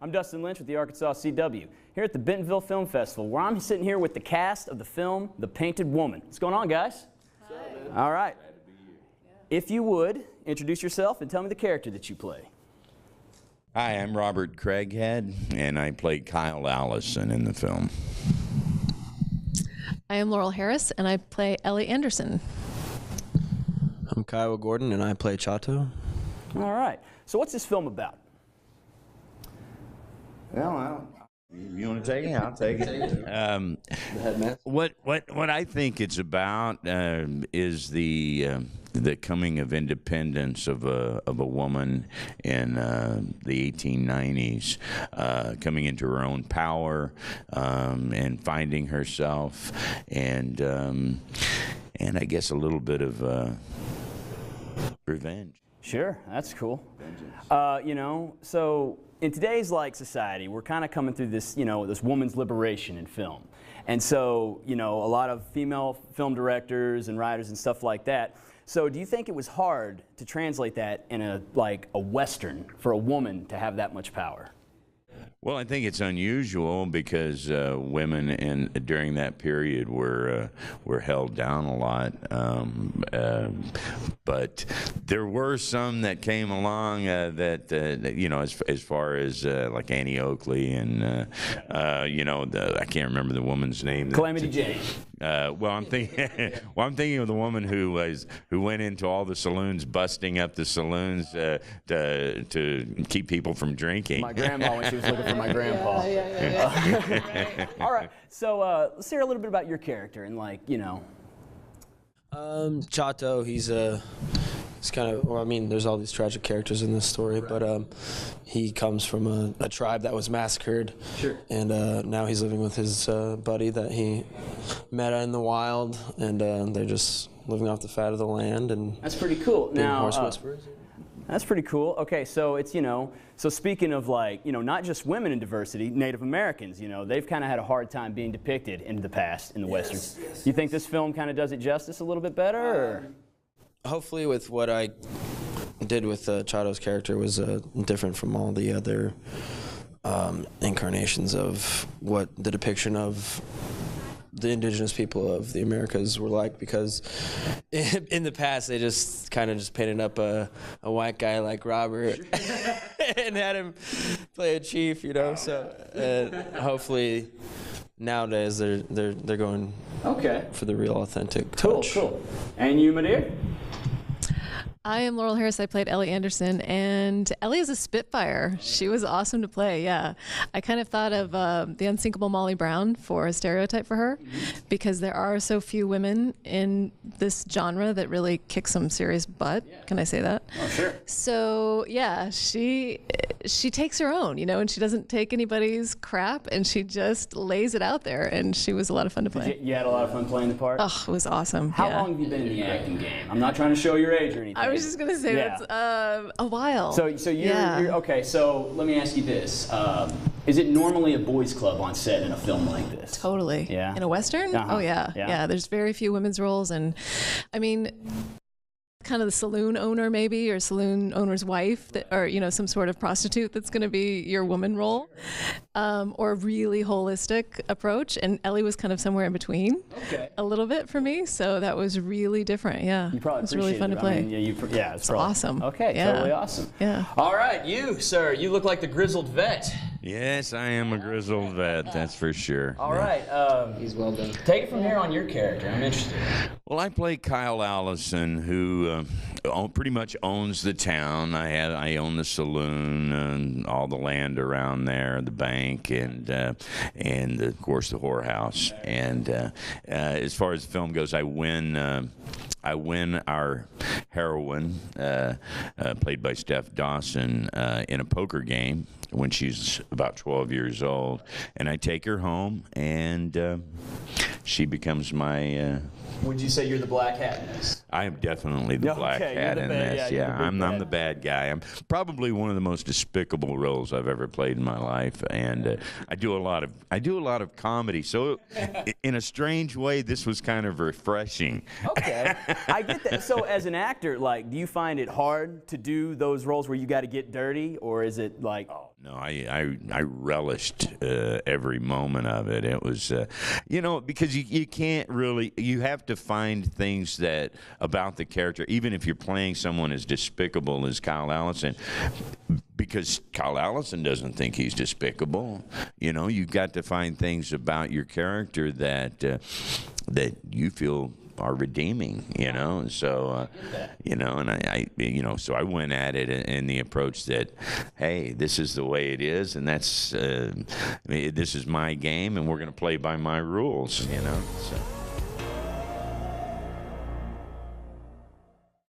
I'm Dustin Lynch with the Arkansas CW, here at the Bentonville Film Festival, where I'm sitting here with the cast of the film The Painted Woman. What's going on, guys? Hi. All right. Glad to be here. If you would, introduce yourself and tell me the character that you play. Hi, I'm Robert Craighead, and I played Kyle Allison in the film. I am Laurel Harris, and I play Ellie Anderson. I'm Kyle Gordon, and I play Chato. All right. So what's this film about? Well, you want to take it? I'll take it. What I think it's about is the coming of independence of a woman in the 1890s, coming into her own power and finding herself, and I guess a little bit of revenge. Sure, that's cool. You know, so in today's society, we're kind of coming through this, this woman's liberation in film. And so, a lot of female film directors and writers and stuff like that. So do you think it was hard to translate that in a Western for a woman to have that much power? Well, I think it's unusual because women during that period were held down a lot, but there were some that came along as far as like Annie Oakley and I can't remember the woman's name. Calamity Jane. I'm thinking of the woman who went into all the saloons, busting up the saloons to keep people from drinking. My grandma when she was looking for my grandpa. Yeah. All right, so let's hear a little bit about your character and Chato, he's kind of, there's all these tragic characters in this story, right. But he comes from a tribe that was massacred. Sure. And now he's living with his buddy that he met in the wild, and they're just living off the fat of the land. And that's pretty cool. Now, horse whisperers. That's pretty cool. Okay, so it's, so speaking of not just women in diversity, Native Americans, they've kind of had a hard time being depicted in the past in the Westerns. Yes. You think this film kind of does it justice a little bit better? Or? Hopefully with what I did with Chato's character was different from all the other incarnations of what the depiction of the indigenous people of the Americas were like, because in the past they just kind of painted up a white guy like Robert and had him play a chief, so hopefully nowadays they're going for the real authentic touch. Cool. And you, Madeir? I am Laurel Harris. I played Ellie Anderson, and Ellie is a spitfire. She was awesome to play, yeah. I kind of thought of the unsinkable Molly Brown for a stereotype for her, because there are so few women in this genre that really kick some serious butt. Yeah. Can I say that? Oh, sure. So, yeah, she takes her own, and she doesn't take anybody's crap, and she just lays it out there, and she was a lot of fun to play. You had a lot of fun playing the part? Oh, it was awesome. How long have you been in the acting game? I'm not trying to show your age or anything. I was just gonna say that's a while. So you're okay. So let me ask you this: is it normally a boys' club on set in a film like this? Totally. Yeah. In a Western? Uh-huh. Oh yeah. There's very few women's roles, and kind of the saloon owner maybe, or saloon owner's wife, or some sort of prostitute that's going to be your woman role, or a really holistic approach. And Ellie was kind of somewhere in between, a little bit for me. So that was really different. Yeah, you probably it was really fun to play. It's awesome. Okay, yeah. Totally awesome. Yeah. All right, you sir, you look like the grizzled vet. Yes, I am a grizzled vet, that's for sure. All right, he's well done. Take it from here on your character. I'm interested. Well, I play Kyle Allison, who pretty much owns the town. I own the saloon and all the land around there, the bank, and of course the whorehouse. And as far as the film goes, I win our heroine, played by Steph Dawson, in a poker game when she's about 12 years old, and I take her home, and she becomes my. Would you say you're the black hat in this? I am definitely the black hat in this. Yeah, I'm the bad guy. I'm probably one of the most despicable roles I've ever played in my life, and I do a lot of comedy. So, in a strange way, this was kind of refreshing. Okay, I get that. So, as an actor, do you find it hard to do those roles where you got to get dirty, or is it like? No, I relished every moment of it. It was, because you can't really, you have to find things that about the character, even if you're playing someone as despicable as Kyle Allison, because Kyle Allison doesn't think he's despicable. You've got to find things about your character that that you feel are redeeming, and so and I so I went at it in the approach that, hey, this is the way it is, and that's this is my game, and we're going to play by my rules, so.